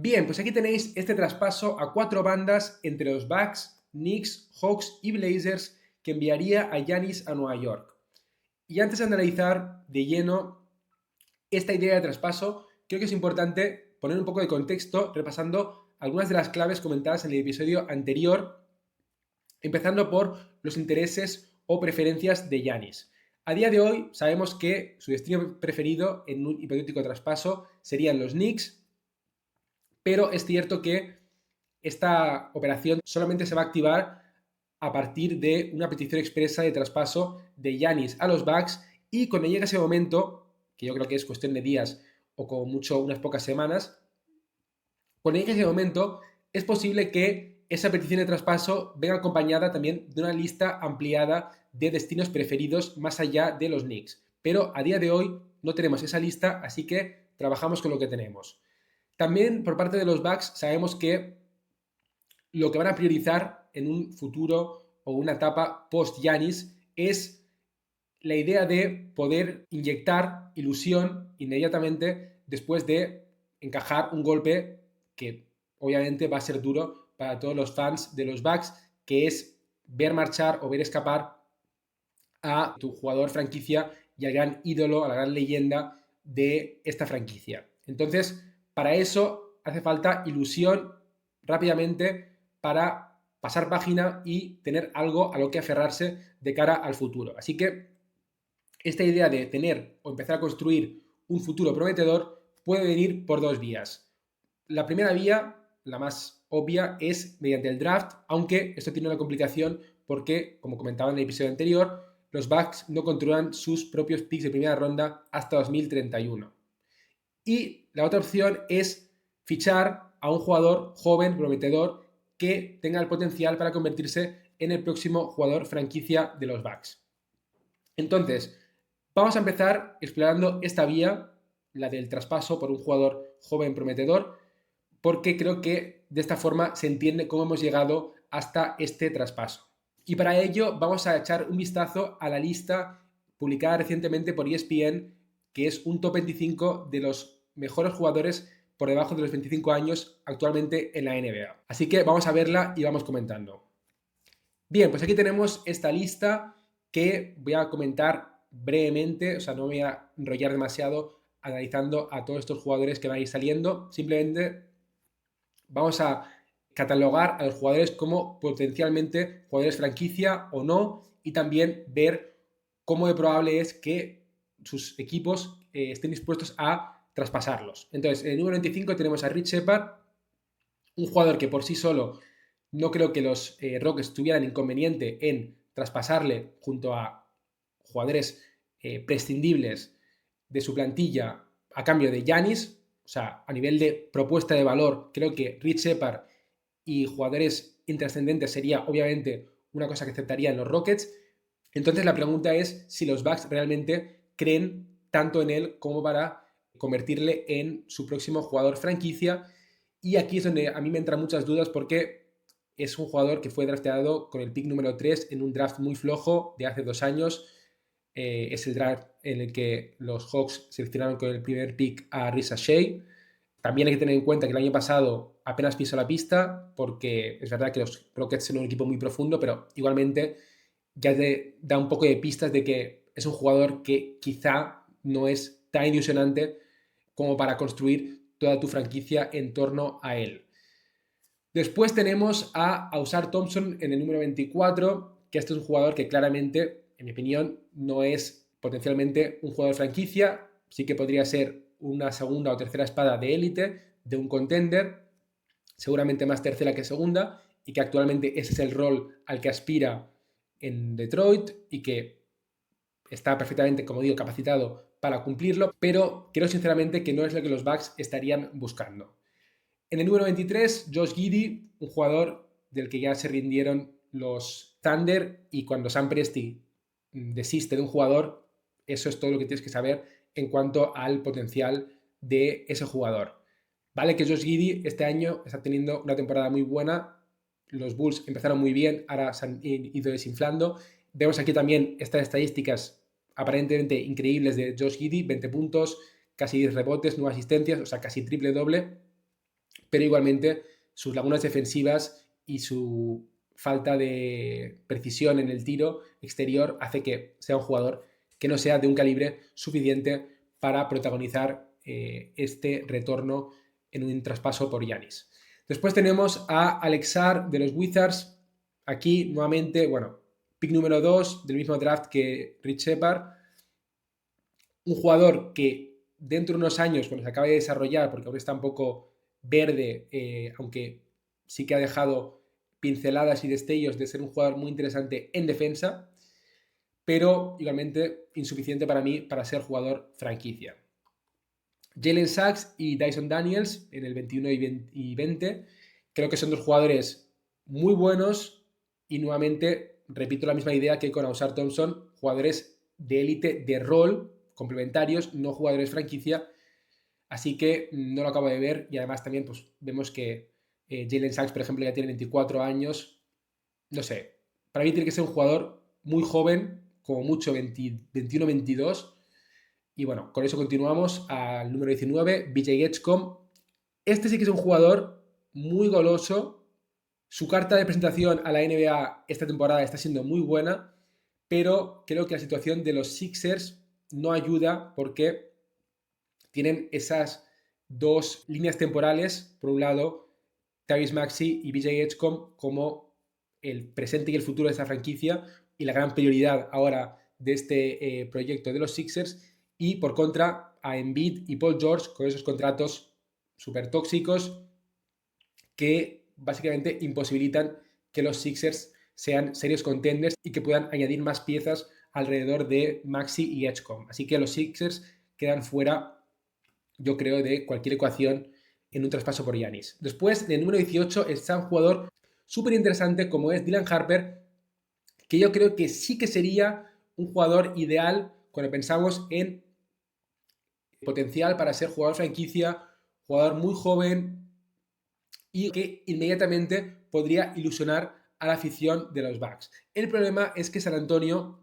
Bien, pues aquí tenéis este traspaso a 4 bandas entre los Bucks, Knicks, Hawks y Blazers que enviaría a Giannis a Nueva York. Y antes de analizar de lleno esta idea de traspaso, creo que es importante poner un poco de contexto repasando algunas de las claves comentadas en el episodio anterior, empezando por los intereses o preferencias de Giannis. A día de hoy sabemos que su destino preferido en un hipotético traspaso serían los Knicks, pero es cierto que esta operación solamente se va a activar a partir de una petición expresa de traspaso de Giannis a los Bucks, y cuando llegue ese momento, que yo creo que es cuestión de días o como mucho unas pocas semanas, cuando llegue ese momento es posible que esa petición de traspaso venga acompañada también de una lista ampliada de destinos preferidos más allá de los Knicks. Pero a día de hoy no tenemos esa lista, así que trabajamos con lo que tenemos. También por parte de los Bucks sabemos que lo que van a priorizar en un futuro o una etapa post-Giannis es la idea de poder inyectar ilusión inmediatamente después de encajar un golpe que obviamente va a ser duro para todos los fans de los Bucks, que es ver marchar o ver escapar a tu jugador franquicia y al gran ídolo, a la gran leyenda de esta franquicia. Entonces, para eso hace falta ilusión rápidamente para pasar página y tener algo a lo que aferrarse de cara al futuro. Así que esta idea de tener o empezar a construir un futuro prometedor puede venir por dos vías. La primera vía, la más obvia, es mediante el draft, aunque esto tiene una complicación porque, como comentaba en el episodio anterior, los Bucks no controlan sus propios picks de primera ronda hasta 2031. Y la otra opción es fichar a un jugador joven, prometedor, que tenga el potencial para convertirse en el próximo jugador franquicia de los Bucks. Entonces, vamos a empezar explorando esta vía, la del traspaso por un jugador joven prometedor, porque creo que de esta forma se entiende cómo hemos llegado hasta este traspaso. Y para ello vamos a echar un vistazo a la lista publicada recientemente por ESPN, que es un top 25 de los mejores jugadores por debajo de los 25 años actualmente en la NBA. Así que vamos a verla y vamos comentando. Bien, pues aquí tenemos esta lista que voy a comentar brevemente, o sea, no me voy a enrollar demasiado analizando a todos estos jugadores que van a ir saliendo. Simplemente vamos a catalogar a los jugadores como potencialmente jugadores franquicia o no, y también ver cómo de probable es que sus equipos estén dispuestos a traspasarlos. Entonces, en el número 25 tenemos a Rich Shepard, un jugador que por sí solo no creo que los Rockets tuvieran inconveniente en traspasarle junto a jugadores prescindibles de su plantilla a cambio de Giannis. O sea, a nivel de propuesta de valor, creo que Rich Shepard y jugadores intrascendentes sería obviamente una cosa que aceptarían los Rockets. Entonces la pregunta es si los Bucks realmente creen tanto en él como para convertirle en su próximo jugador franquicia. Y aquí es donde a mí me entran muchas dudas porque es un jugador que fue drafteado con el pick número 3 en un draft muy flojo de hace 2 años. Es el draft en el que los Hawks seleccionaron con el primer pick a Risa Shea. También hay que tener en cuenta que el año pasado apenas pisó la pista porque es verdad que los Rockets son un equipo muy profundo, pero igualmente ya te da un poco de pistas de que es un jugador que quizá no es tan ilusionante como para construir toda tu franquicia en torno a él. Después tenemos a Ausar Thompson en el número 24, que este es un jugador que claramente, en mi opinión, no es potencialmente un jugador franquicia, sí que podría ser una segunda o tercera espada de élite, de un contender, seguramente más tercera que segunda, y que actualmente ese es el rol al que aspira en Detroit y que está perfectamente, como digo, capacitado para cumplirlo, pero creo sinceramente que no es lo que los Bucks estarían buscando. En el número 23, Josh Giddey, un jugador del que ya se rindieron los Thunder, y cuando Sam Presti desiste de un jugador, eso es todo lo que tienes que saber en cuanto al potencial de ese jugador. Vale que Josh Giddey este año está teniendo una temporada muy buena, los Bulls empezaron muy bien, ahora se han ido desinflando. Vemos aquí también estas estadísticas aparentemente increíbles de Josh Giddey, 20 puntos, casi 10 rebotes, 9 asistencias, o sea, casi triple doble. pero igualmente sus lagunas defensivas y su falta de precisión en el tiro exterior hace que sea un jugador que no sea de un calibre suficiente para protagonizar este retorno en un traspaso por Giannis. Después tenemos a Alexar de los Wizards. Aquí nuevamente, bueno, pick número 2 del mismo draft que Rich Shepard. Un jugador que dentro de unos años, cuando se acabe de desarrollar, porque aún está un poco verde, aunque sí que ha dejado pinceladas y destellos de ser un jugador muy interesante en defensa, pero igualmente insuficiente para mí para ser jugador franquicia. Jalen Sachs y Dyson Daniels en el 21 y 20, creo que son dos jugadores muy buenos y nuevamente repito la misma idea que con Ausar Thompson, jugadores de élite de rol complementarios, no jugadores franquicia, así que no lo acabo de ver y además también pues vemos que Jalen Sachs, por ejemplo, ya tiene 24 años, no sé, para mí tiene que ser un jugador muy joven, como mucho 21-22, y bueno, con eso continuamos al número 19, BJ Edgecombe. Este sí que es un jugador muy goloso, su carta de presentación a la NBA esta temporada está siendo muy buena, pero creo que la situación de los Sixers no ayuda porque tienen esas dos líneas temporales, por un lado, Tyrese Maxey y BJ Edgecombe como el presente y el futuro de esta franquicia y la gran prioridad ahora de este proyecto de los Sixers, y por contra a Embiid y Paul George con esos contratos súper tóxicos que básicamente imposibilitan que los Sixers sean serios contenders y que puedan añadir más piezas alrededor de Maxey y Edgecombe. Así que los Sixers quedan fuera, yo creo, de cualquier ecuación en un traspaso por Giannis. Después, en el número 18, está un jugador súper interesante como es Dylan Harper, que yo creo que sí que sería un jugador ideal cuando pensamos en potencial para ser jugador franquicia, jugador muy joven y que inmediatamente podría ilusionar a la afición de los Bucks. El problema es que San Antonio,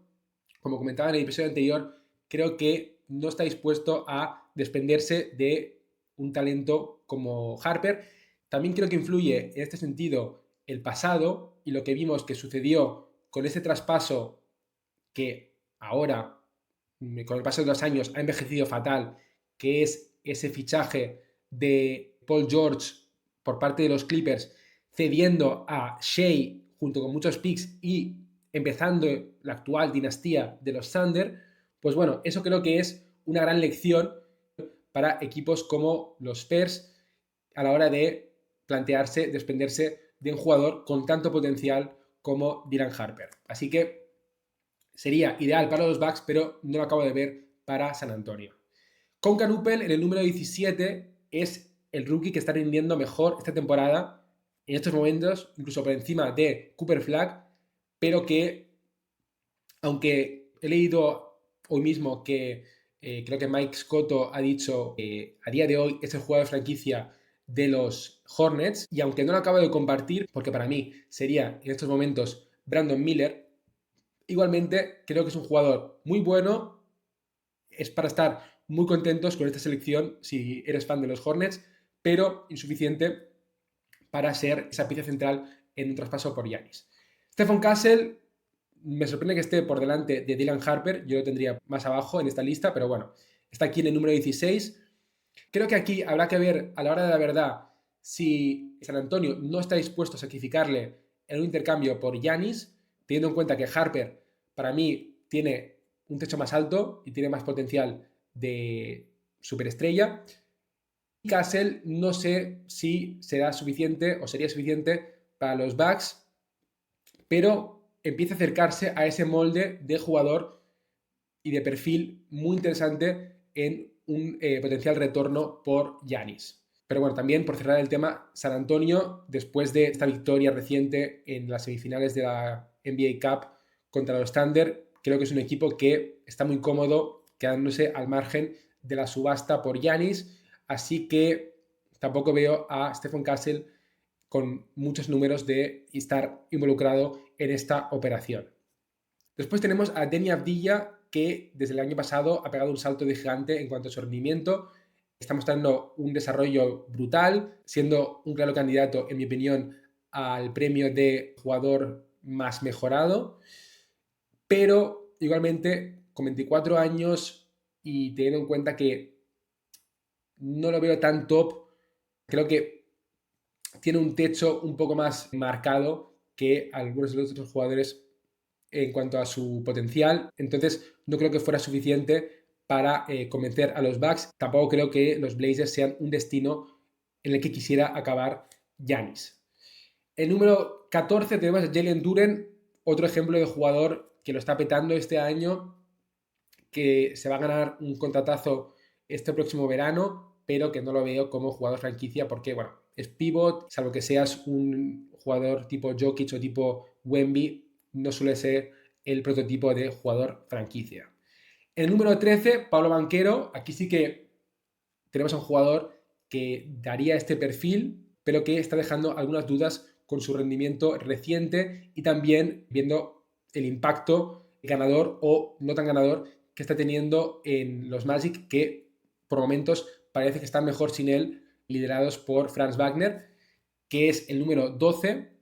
como comentaba en el episodio anterior, creo que no está dispuesto a desprenderse de un talento como Harper. También creo que influye en este sentido el pasado y lo que vimos que sucedió con este traspaso que ahora, con el paso de los años, ha envejecido fatal, que es ese fichaje de Paul George por parte de los Clippers, cediendo a Shea junto con muchos picks y empezando la actual dinastía de los Thunder, pues bueno, eso creo que es una gran lección para equipos como los Spurs a la hora de plantearse, desprenderse de un jugador con tanto potencial como Dylan Harper. Así que sería ideal para los Bucks, pero no lo acabo de ver para San Antonio. Con Canupel en el número 17 es el rookie que está rindiendo mejor esta temporada en estos momentos, incluso por encima de Cooper Flag, pero que, aunque he leído hoy mismo que creo que Mike Scotto ha dicho que a día de hoy es el jugador de franquicia de los Hornets, y aunque no lo acabo de compartir, porque para mí sería en estos momentos Brandon Miller, igualmente creo que es un jugador muy bueno, es para estar muy contentos con esta selección si eres fan de los Hornets, pero insuficiente para ser esa pieza central en un traspaso por Giannis. Stephon Castle me sorprende que esté por delante de Dylan Harper, yo lo tendría más abajo en esta lista, pero bueno, está aquí en el número 16. Creo que aquí habrá que ver a la hora de la verdad si San Antonio no está dispuesto a sacrificarle en un intercambio por Giannis, teniendo en cuenta que Harper para mí tiene un techo más alto y tiene más potencial de superestrella. Y Castle no sé si será suficiente o sería suficiente para los Bucks, pero empieza a acercarse a ese molde de jugador y de perfil muy interesante en un potencial retorno por Giannis. Pero bueno, también por cerrar el tema, San Antonio, después de esta victoria reciente en las semifinales de la NBA Cup contra los Thunder, creo que es un equipo que está muy cómodo quedándose al margen de la subasta por Giannis, así que tampoco veo a Stephon Castle con muchos números de estar involucrado en esta operación. Después tenemos a Deni Avdija, que desde el año pasado ha pegado un salto de gigante en cuanto a su rendimiento. está mostrando un desarrollo brutal, siendo un claro candidato, en mi opinión, al premio de jugador más mejorado, pero igualmente con 24 años y teniendo en cuenta que no lo veo tan top, creo que tiene un techo un poco más marcado que algunos de los otros jugadores en cuanto a su potencial. Entonces, no creo que fuera suficiente para convencer a los Bucks. Tampoco creo que los Blazers sean un destino en el que quisiera acabar Giannis. El número 14 tenemos a Jalen Duren, otro ejemplo de jugador que lo está petando este año, que se va a ganar un contratazo este próximo verano, pero que no lo veo como jugador franquicia porque, bueno, es pivot, salvo que seas un jugador tipo Jokic o tipo Wemby, no suele ser el prototipo de jugador franquicia. En el número 13, Pablo Banquero, aquí sí que tenemos a un jugador que daría este perfil, pero que está dejando algunas dudas con su rendimiento reciente y también viendo el impacto ganador o no tan ganador que está teniendo en los Magic, que por momentos parece que están mejor sin él, liderados por Franz Wagner, que es el número 12.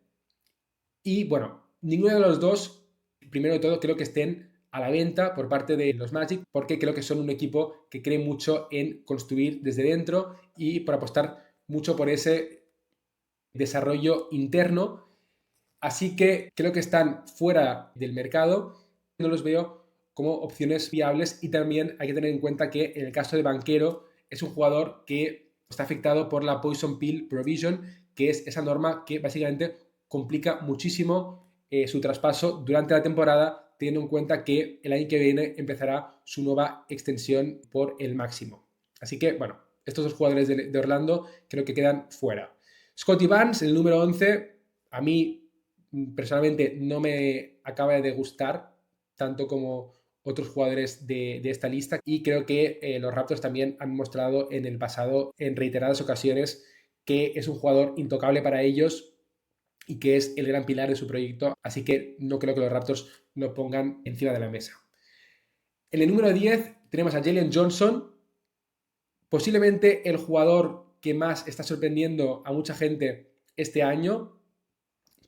Y bueno, ninguno de los dos, primero de todo, creo que estén a la venta por parte de los Magic, porque creo que son un equipo que cree mucho en construir desde dentro y por apostar mucho por ese desarrollo interno. Así que creo que están fuera del mercado, no los veo como opciones viables y también hay que tener en cuenta que en el caso de Banquero es un jugador que está afectado por la Poison Pill Provision, que es esa norma que básicamente complica muchísimo su traspaso durante la temporada, teniendo en cuenta que el año que viene empezará su nueva extensión por el máximo. Así que, bueno, estos dos jugadores de Orlando creo que quedan fuera. Scottie Barnes, el número 11, a mí personalmente no me acaba de gustar tanto como otros jugadores de esta lista y creo que los Raptors también han mostrado en el pasado en reiteradas ocasiones que es un jugador intocable para ellos y que es el gran pilar de su proyecto, así que no creo que los Raptors lo pongan encima de la mesa. En el número 10 tenemos a Jalen Johnson, posiblemente el jugador que más está sorprendiendo a mucha gente este año,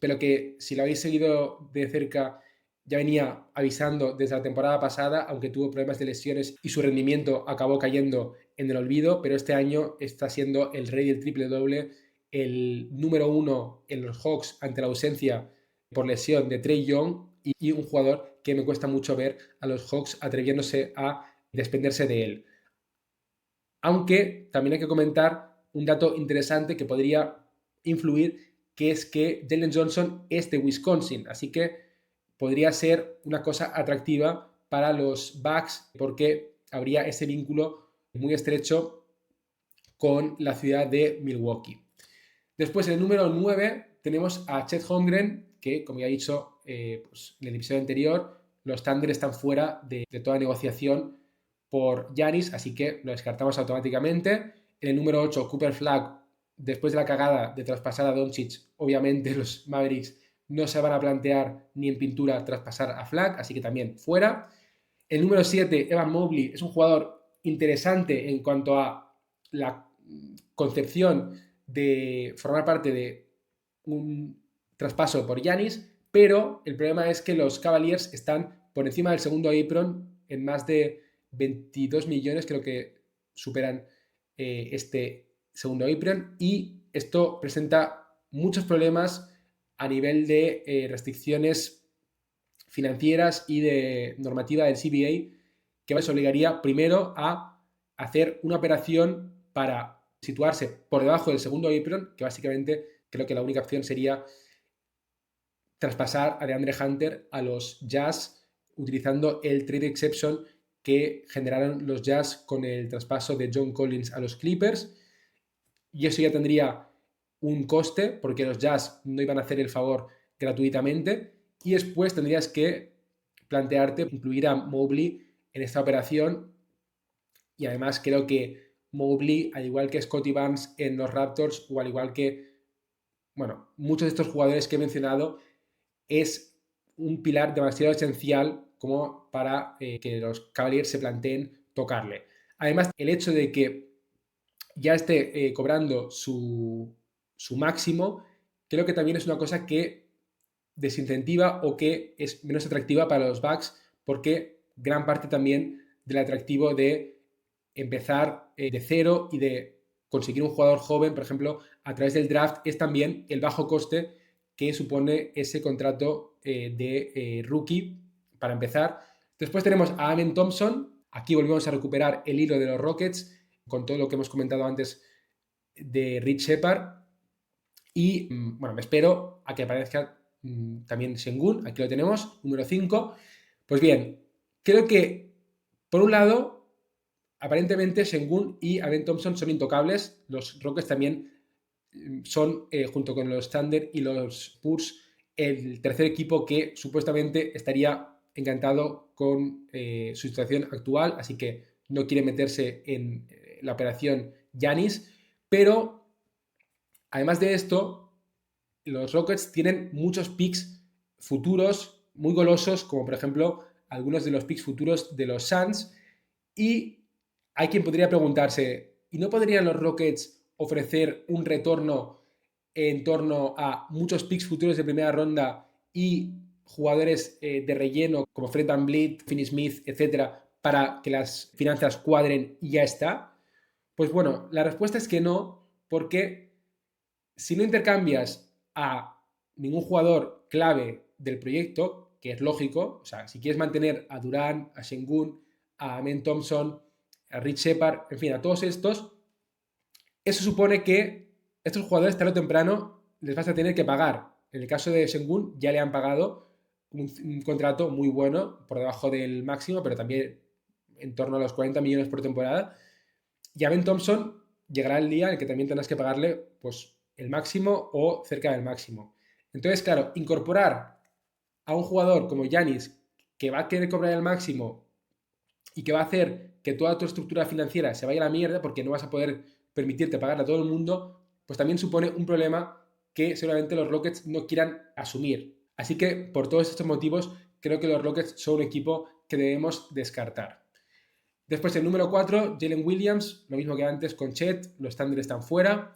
pero que si lo habéis seguido de cerca ya venía avisando desde la temporada pasada, aunque tuvo problemas de lesiones y su rendimiento acabó cayendo en el olvido, pero este año está siendo el rey del triple doble, el número uno en los Hawks ante la ausencia por lesión de Trae Young y un jugador que me cuesta mucho ver a los Hawks atreviéndose a desprenderse de él. Aunque también hay que comentar un dato interesante que podría influir, que es que Jalen Johnson es de Wisconsin, así que podría ser una cosa atractiva para los Bucks porque habría ese vínculo muy estrecho con la ciudad de Milwaukee. Después, en el número 9 tenemos a Chet Holmgren, que como ya he dicho pues, en el episodio anterior, los Thunder están fuera de toda negociación por Giannis, así que lo descartamos automáticamente. En el número 8, Cooper Flagg, después de la cagada de traspasar a Doncic, obviamente los Mavericks no se van a plantear ni en pintura traspasar a Flagg, así que también fuera. El número 7, Evan Mobley, es un jugador interesante en cuanto a la concepción de formar parte de un traspaso por Giannis, pero el problema es que los Cavaliers están por encima del segundo apron en más de 22 millones, creo que superan este segundo apron, y esto presenta muchos problemas a nivel de restricciones financieras y de normativa del CBA, que les obligaría primero a hacer una operación para situarse por debajo del segundo apron, que básicamente creo que la única opción sería traspasar a DeAndre Hunter a los Jazz utilizando el trade exception que generaron los Jazz con el traspaso de John Collins a los Clippers, y eso ya tendría un coste porque los Jazz no iban a hacer el favor gratuitamente, y después tendrías que plantearte incluir a Mobley en esta operación, y además creo que Mobley, al igual que Scottie Barnes en los Raptors o al igual que, bueno, muchos de estos jugadores que he mencionado, es un pilar demasiado esencial como para que los Cavaliers se planteen tocarle. Además, el hecho de que ya esté cobrando su máximo, creo que también es una cosa que desincentiva o que es menos atractiva para los Bucks, porque gran parte también del atractivo de empezar de cero y de conseguir un jugador joven, por ejemplo, a través del draft, es también el bajo coste que supone ese contrato de rookie para empezar. Después tenemos a Amen Thompson. Aquí volvemos a recuperar el hilo de los Rockets con todo lo que hemos comentado antes de Rich Shepard. Y bueno, me espero a que aparezca también Sengun. Aquí lo tenemos, número 5. Pues bien, creo que por un lado, aparentemente Sengun y Amen Thompson son intocables. Los Rockets también son, junto con los Thunder y los Spurs, el tercer equipo que supuestamente estaría encantado con su situación actual, así que no quiere meterse en la operación Giannis, pero además de esto, los Rockets tienen muchos picks futuros muy golosos, como por ejemplo algunos de los picks futuros de los Suns, y hay quien podría preguntarse, ¿y no podrían los Rockets ofrecer un retorno en torno a muchos picks futuros de primera ronda y jugadores de relleno como Fred VanVleet, Finney Smith, etcétera, para que las finanzas cuadren y ya está? Pues bueno, la respuesta es que no, porque si no intercambias a ningún jugador clave del proyecto, que es lógico, o sea, si quieres mantener a Durant, a Sengun, a Amen Thompson, a Rich Shepard, en fin, a todos estos, eso supone que estos jugadores tarde o temprano les vas a tener que pagar. En el caso de Sengun ya le han pagado un contrato muy bueno, por debajo del máximo, pero también en torno a los 40 millones por temporada. Y a Ben Thompson llegará el día en el que también tendrás que pagarle pues, el máximo o cerca del máximo. Entonces, claro, incorporar a un jugador como Yanis que va a querer cobrar el máximo y que va a hacer que toda tu estructura financiera se vaya a la mierda porque no vas a poder permitirte pagarle a todo el mundo, pues también supone un problema que seguramente los Rockets no quieran asumir. Así que por todos estos motivos creo que los Rockets son un equipo que debemos descartar. Después el número 4, Jalen Williams, lo mismo que antes con Chet, los Thunder están fuera.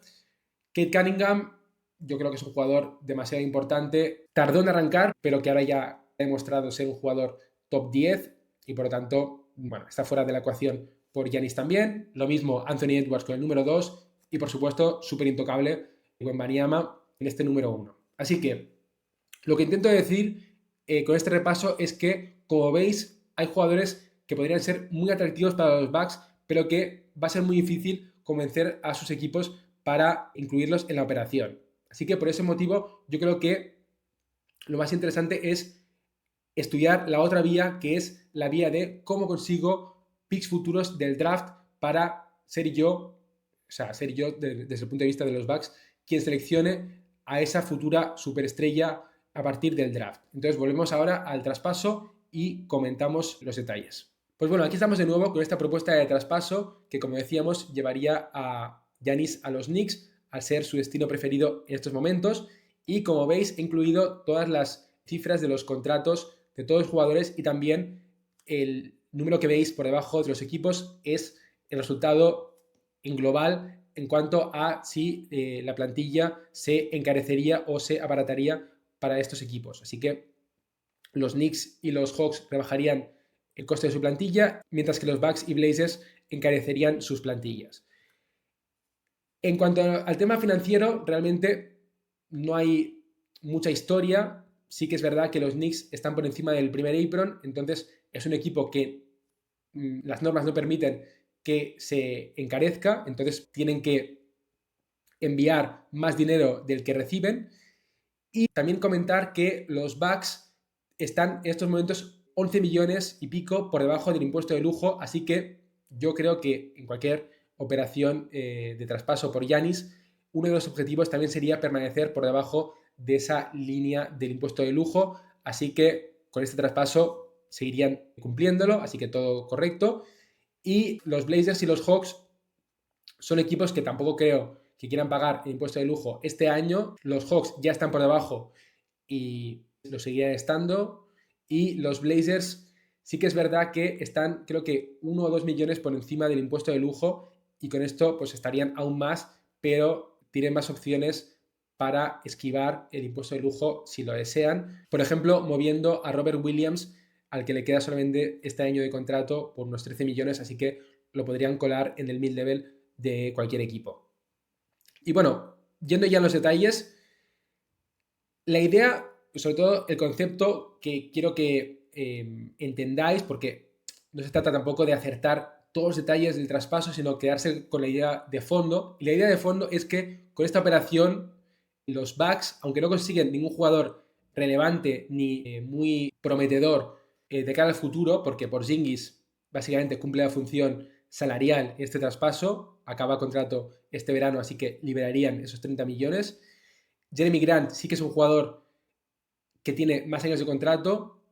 Kate Cunningham, yo creo que es un jugador demasiado importante. Tardó en arrancar, pero que ahora ya ha demostrado ser un jugador top 10 y por lo tanto, bueno, está fuera de la ecuación por Giannis también. Lo mismo Anthony Edwards con el número 2 y por supuesto, súper intocable, Wembanyama en este número 1. Así que lo que intento decir con este repaso es que, como veis, hay jugadores que podrían ser muy atractivos para los Bucks, pero que va a ser muy difícil convencer a sus equipos para incluirlos en la operación. Así que por ese motivo yo creo que lo más interesante es estudiar la otra vía, que es la vía de cómo consigo picks futuros del draft para ser yo, desde el punto de vista de los Bucks, quien seleccione a esa futura superestrella a partir del draft. Entonces volvemos ahora al traspaso y comentamos los detalles. Pues bueno, aquí estamos de nuevo con esta propuesta de traspaso que, como decíamos, llevaría a Giannis a los Knicks al ser su destino preferido en estos momentos. Y como veis, he incluido todas las cifras de los contratos de todos los jugadores y también el número que veis por debajo de los equipos es el resultado en global en cuanto a si la plantilla se encarecería o se abarataría para estos equipos. Así que los Knicks y los Hawks rebajarían el coste de su plantilla, mientras que los Bucks y Blazers encarecerían sus plantillas. En cuanto al tema financiero, realmente no hay mucha historia. Sí que es verdad que los Knicks están por encima del primer apron, entonces es un equipo que las normas no permiten que se encarezca, entonces tienen que enviar más dinero del que reciben. Y también comentar que los Bucks están en estos momentos 11 millones y pico por debajo del impuesto de lujo, así que yo creo que en cualquier operación de traspaso por Giannis, uno de los objetivos también sería permanecer por debajo de esa línea del impuesto de lujo, así que con este traspaso seguirían cumpliéndolo, así que todo correcto. Y los Blazers y los Hawks son equipos que tampoco creo que quieran pagar el impuesto de lujo este año. Los Hawks ya están por debajo y lo seguirían estando. Y los Blazers sí que es verdad que están, creo que 1 o 2 millones por encima del impuesto de lujo y con esto pues estarían aún más, pero tienen más opciones para esquivar el impuesto de lujo si lo desean. Por ejemplo, moviendo a Robert Williams, al que le queda solamente este año de contrato por unos 13 millones, así que lo podrían colar en el mid-level de cualquier equipo. Y bueno, yendo ya a los detalles, la idea, sobre todo el concepto que quiero que entendáis, porque no se trata tampoco de acertar todos los detalles del traspaso, sino quedarse con la idea de fondo. Y la idea de fondo es que con esta operación los Bucks, aunque no consiguen ningún jugador relevante ni muy prometedor de cara al futuro, porque Porzingis básicamente cumple la función salarial en este traspaso, acaba contrato este verano, así que liberarían esos 30 millones. Jeremy Grant sí que es un jugador que tiene más años de contrato,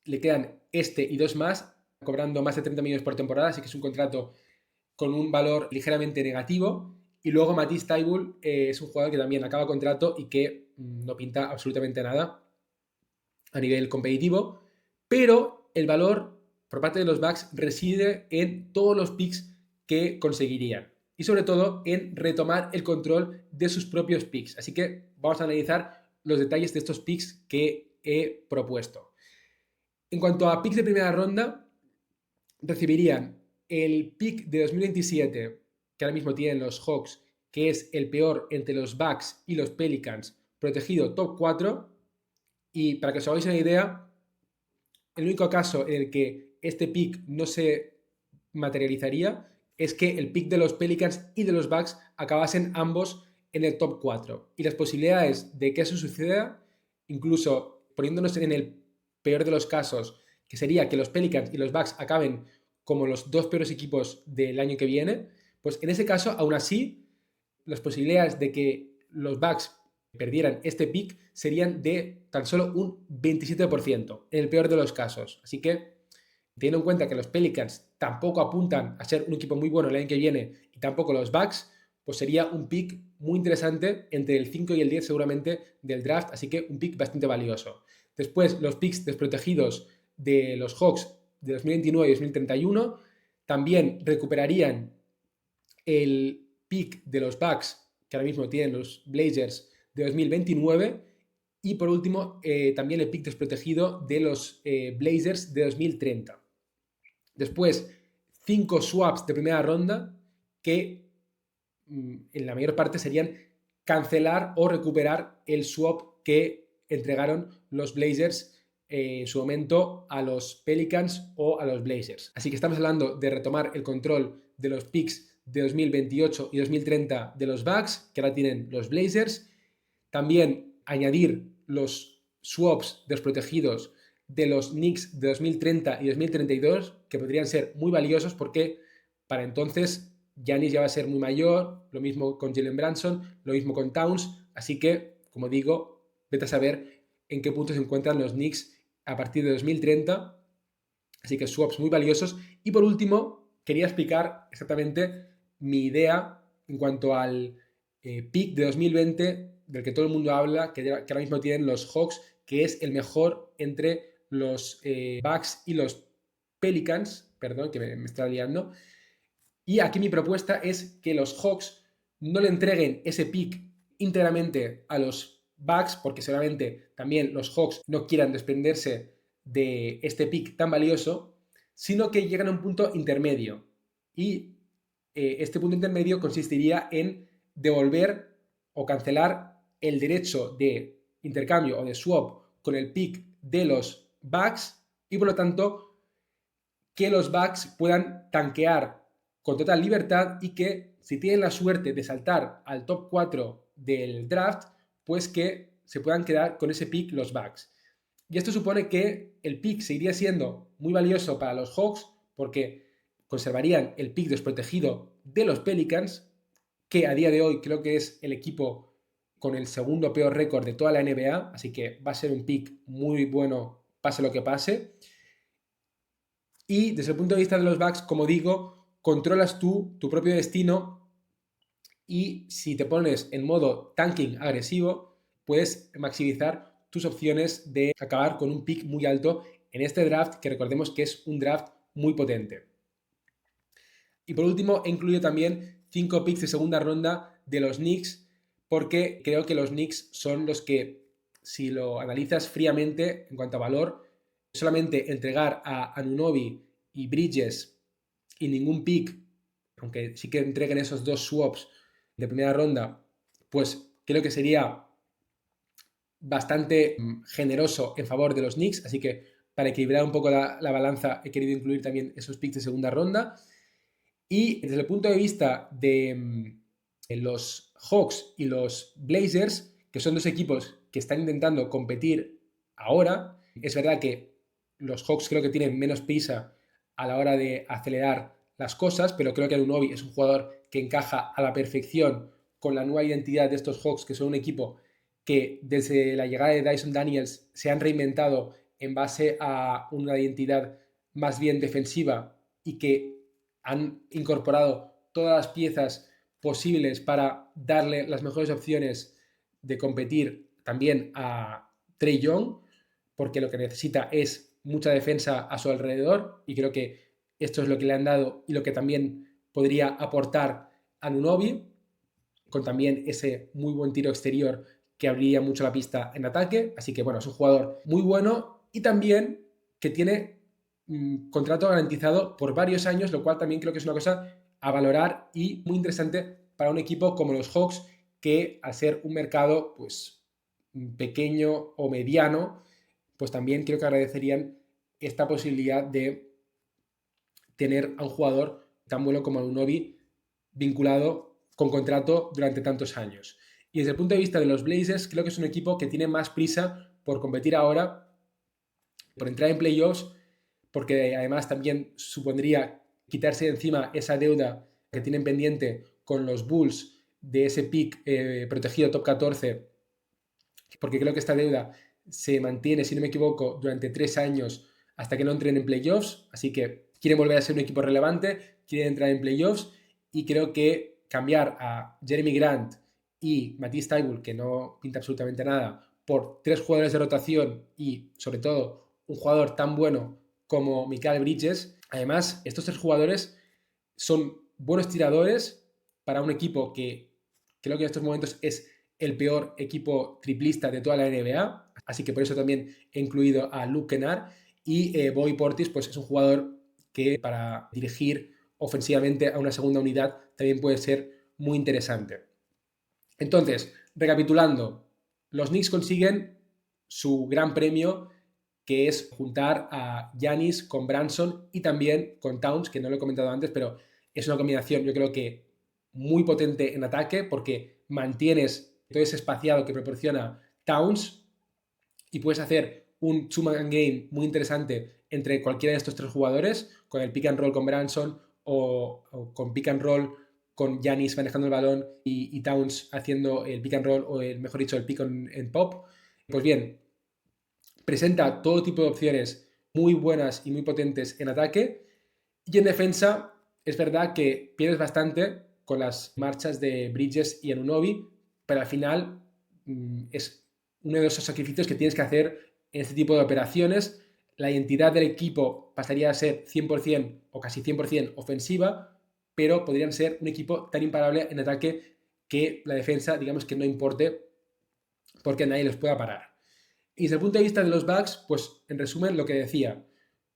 le quedan este y dos más, cobrando más de 30 millones por temporada, así que es un contrato con un valor ligeramente negativo. Y luego Matisse Thybulle es un jugador que también acaba contrato y que no pinta absolutamente nada a nivel competitivo, pero el valor por parte de los Bucks reside en todos los picks que conseguirían y sobre todo en retomar el control de sus propios picks. Así que vamos a analizar los detalles de estos picks que he propuesto. En cuanto a picks de primera ronda, recibirían el pick de 2027 que ahora mismo tienen los Hawks, que es el peor entre los Bucks y los Pelicans, protegido top 4. Y para que os hagáis una idea, el único caso en el que este pick no se materializaría es que el pick de los Pelicans y de los Bucks acabasen ambos en el top 4. Y las posibilidades de que eso suceda, incluso poniéndonos en el peor de los casos, que sería que los Pelicans y los Bucks acaben como los dos peores equipos del año que viene, pues en ese caso, aún así, las posibilidades de que los Bucks perdieran este pick serían de tan solo un 27%, en el peor de los casos. Así que, teniendo en cuenta que los Pelicans tampoco apuntan a ser un equipo muy bueno el año que viene y tampoco los Bucks, pues sería un pick muy interesante entre el 5 y el 10 seguramente del draft, así que un pick bastante valioso. Después, los picks desprotegidos de los Hawks de 2029 y 2031 también recuperarían el pick de los Bucks que ahora mismo tienen los Blazers de 2029 y por último también el pick desprotegido de los Blazers de 2030. Después, 5 swaps de primera ronda que en la mayor parte serían cancelar o recuperar el swap que entregaron los Blazers en su momento a los Pelicans o a los Blazers. Así que estamos hablando de retomar el control de los picks de 2028 y 2030 de los Bucks, que ahora tienen los Blazers. También añadir los swaps desprotegidos de los Knicks de 2030 y 2032, que podrían ser muy valiosos porque para entonces Giannis ya va a ser muy mayor, lo mismo con Jalen Brunson, lo mismo con Towns, así que, como digo, vete a saber en qué punto se encuentran los Knicks a partir de 2030, así que swaps muy valiosos. Y por último, quería explicar exactamente mi idea en cuanto al pick de 2020 del que todo el mundo habla, que ahora mismo tienen los Hawks, que es el mejor entre los Bucks y los Pelicans, perdón, que me está liando. Y aquí mi propuesta es que los Hawks no le entreguen ese pick íntegramente a los Bucks, porque seguramente también los Hawks no quieran desprenderse de este pick tan valioso, sino que llegan a un punto intermedio. Y este punto intermedio consistiría en devolver o cancelar el derecho de intercambio o de swap con el pick de los Bucks y por lo tanto que los Bucks puedan tanquear con total libertad y que si tienen la suerte de saltar al top 4 del draft, pues que se puedan quedar con ese pick los Bucks. Y esto supone que el pick seguiría siendo muy valioso para los Hawks porque conservarían el pick desprotegido de los Pelicans, que a día de hoy creo que es el equipo con el segundo peor récord de toda la NBA, así que va a ser un pick muy bueno pase lo que pase. Y desde el punto de vista de los Bucks, como digo, controlas tú tu propio destino y si te pones en modo tanking agresivo, puedes maximizar tus opciones de acabar con un pick muy alto en este draft, que recordemos que es un draft muy potente. Y por último, he incluido también 5 picks de segunda ronda de los Knicks, porque creo que los Knicks son los que, si lo analizas fríamente en cuanto a valor, solamente entregar a Anunoby y Bridges y ningún pick, aunque sí que entreguen esos 2 swaps de primera ronda, pues creo que sería bastante generoso en favor de los Knicks, así que para equilibrar un poco la balanza he querido incluir también esos picks de segunda ronda. Y desde el punto de vista de los Hawks y los Blazers, que son dos equipos que están intentando competir ahora, es verdad que los Hawks creo que tienen menos prisa a la hora de acelerar las cosas, pero creo que Anunoby es un jugador que encaja a la perfección con la nueva identidad de estos Hawks, que son un equipo que desde la llegada de Dyson Daniels se han reinventado en base a una identidad más bien defensiva y que han incorporado todas las piezas posibles para darle las mejores opciones de competir también a Trae Young, porque lo que necesita es mucha defensa a su alrededor y creo que esto es lo que le han dado y lo que también podría aportar a Anunoby, con también ese muy buen tiro exterior que abriría mucho la pista en ataque. Así que bueno, es un jugador muy bueno y también que tiene contrato garantizado por varios años, lo cual también creo que es una cosa a valorar y muy interesante para un equipo como los Hawks, que al ser un mercado pues pequeño o mediano, pues también creo que agradecerían esta posibilidad de tener a un jugador tan bueno como Anunoby vinculado con contrato durante tantos años. Y desde el punto de vista de los Blazers, creo que es un equipo que tiene más prisa por competir ahora, por entrar en playoffs, porque además también supondría quitarse de encima esa deuda que tienen pendiente con los Bulls de ese pick protegido top 14, porque creo que esta deuda se mantiene, si no me equivoco, durante 3 años hasta que no entren en playoffs, así que quieren volver a ser un equipo relevante, quieren entrar en playoffs y creo que cambiar a Jeremy Grant y Matisse Thybulle, que no pinta absolutamente nada, por 3 jugadores de rotación y sobre todo un jugador tan bueno como Mikal Bridges. Además, estos 3 jugadores son buenos tiradores para un equipo que creo que en estos momentos es el peor equipo triplista de toda la NBA, así que por eso también he incluido a Luke Kennard. Y Bobby Portis pues es un jugador que para dirigir ofensivamente a una segunda unidad también puede ser muy interesante. Entonces, recapitulando, los Knicks consiguen su gran premio, que es juntar a Giannis con Branson y también con Towns, que no lo he comentado antes, pero es una combinación yo creo que muy potente en ataque porque mantienes todo ese espaciado que proporciona Towns y puedes hacer un two-man game muy interesante entre cualquiera de estos 3 jugadores, con el pick and roll con Branson o con pick and roll con Giannis manejando el balón y Towns haciendo el pick and roll o mejor dicho el pick and pop. Pues bien, presenta todo tipo de opciones muy buenas y muy potentes en ataque y en defensa es verdad que pierdes bastante con las marchas de Bridges y Anunoby, pero al final es uno de esos sacrificios que tienes que hacer en este tipo de operaciones. La identidad del equipo pasaría a ser 100% o casi 100% ofensiva, pero podrían ser un equipo tan imparable en ataque que la defensa, digamos que no importe porque nadie los pueda parar. Y desde el punto de vista de los Bucks, pues en resumen lo que decía,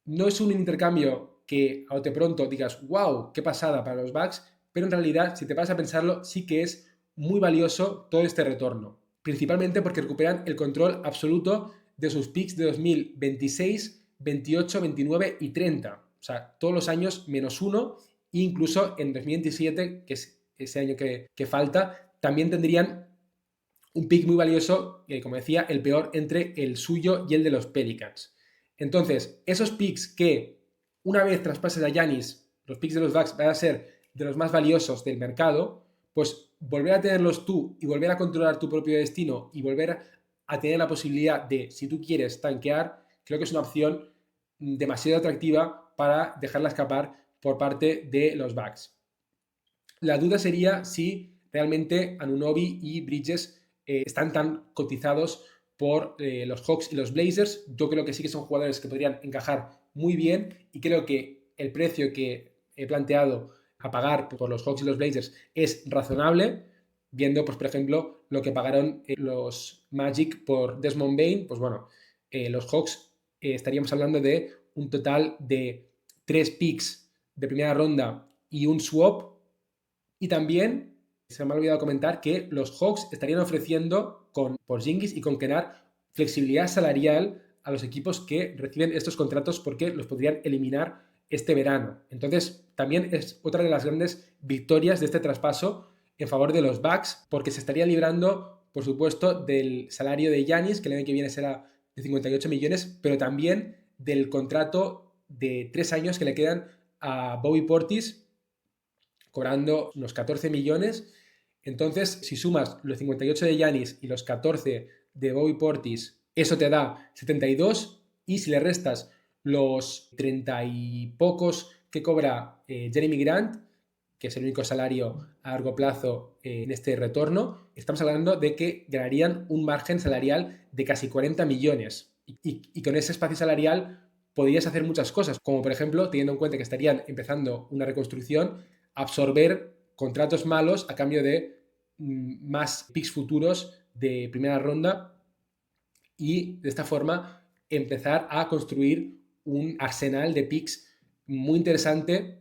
no es un intercambio que a bote pronto digas, wow, qué pasada para los Bucks, pero en realidad, si te vas a pensarlo, sí que es muy valioso todo este retorno. Principalmente porque recuperan el control absoluto de sus picks de 2026, 28, 29 y 30. O sea, todos los años menos uno, e incluso en 2027, que es ese año que falta, también tendrían un pick muy valioso, como decía, el peor entre el suyo y el de los Pelicans. Entonces, esos picks que una vez traspases a Giannis, los picks de los Bucks van a ser de los más valiosos del mercado, pues volver a tenerlos tú y volver a controlar tu propio destino y volver a tener la posibilidad de, si tú quieres, tanquear, creo que es una opción demasiado atractiva para dejarla escapar por parte de los Bucks. La duda sería si realmente Anunoby y Bridges están tan cotizados por los Hawks y los Blazers. Yo creo que sí que son jugadores que podrían encajar muy bien y creo que el precio que he planteado a pagar por los Hawks y los Blazers es razonable, viendo, pues, por ejemplo, lo que pagaron los Magic por Desmond Bane. Pues bueno, los Hawks estaríamos hablando de un total de 3 picks de primera ronda y un swap. Y también se me ha olvidado comentar que los Hawks estarían ofreciendo con Porzingis y con Kennard flexibilidad salarial a los equipos que reciben estos contratos, porque los podrían eliminar este verano. Entonces, también es otra de las grandes victorias de este traspaso en favor de los Bucks, porque se estaría librando, por supuesto, del salario de Giannis, que el año que viene será de 58 millones, pero también del contrato de 3 años que le quedan a Bobby Portis, cobrando unos 14 millones. Entonces, si sumas los 58 de Giannis y los 14 de Bobby Portis, eso te da 72, y si le restas los 30 y pocos que cobra Jeremy Grant, que es el único salario a largo plazo en este retorno, estamos hablando de que ganarían un margen salarial de casi 40 millones. Y con ese espacio salarial podrías hacer muchas cosas, como por ejemplo, teniendo en cuenta que estarían empezando una reconstrucción, absorber contratos malos a cambio de más picks futuros de primera ronda, y de esta forma empezar a construir un arsenal de picks muy interesante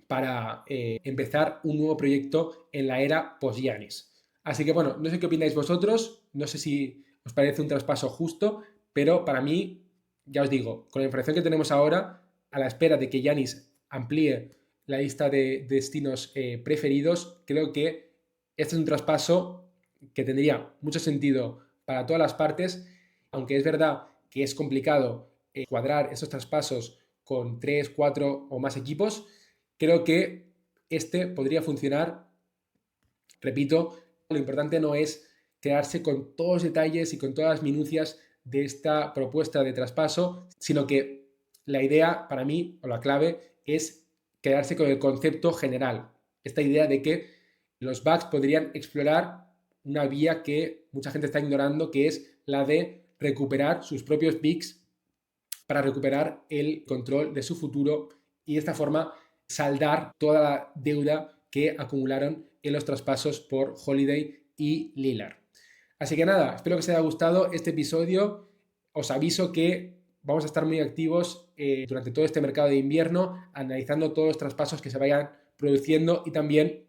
para empezar un nuevo proyecto en la era post-Giannis. Así que bueno, no sé qué opináis vosotros, no sé si os parece un traspaso justo, pero para mí, ya os digo, con la información que tenemos ahora, a la espera de que Giannis amplíe la lista de destinos preferidos, creo que este es un traspaso que tendría mucho sentido para todas las partes, aunque es verdad que es complicado cuadrar esos traspasos con 3, 4 o más equipos. Creo que este podría funcionar. Repito, lo importante no es quedarse con todos los detalles y con todas las minucias de esta propuesta de traspaso, sino que la idea para mí, o la clave, es quedarse con el concepto general. Esta idea de que los Bucks podrían explorar una vía que mucha gente está ignorando, que es la de recuperar sus propios picks para recuperar el control de su futuro, y de esta forma saldar toda la deuda que acumularon en los traspasos por Holiday y Lillard. Así que nada, espero que os haya gustado este episodio. Os aviso que vamos a estar muy activos durante todo este mercado de invierno, analizando todos los traspasos que se vayan produciendo, y también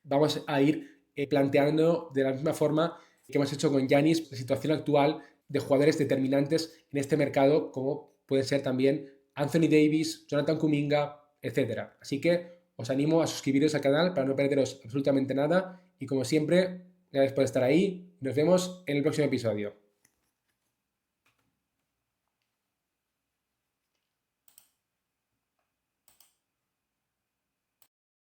vamos a ir planteando de la misma forma que hemos hecho con Giannis la situación actual de jugadores determinantes en este mercado, como pueden ser también Anthony Davis, Jonathan Kuminga, etc. Así que os animo a suscribiros al canal para no perderos absolutamente nada, y como siempre, gracias por estar ahí. Nos vemos en el próximo episodio.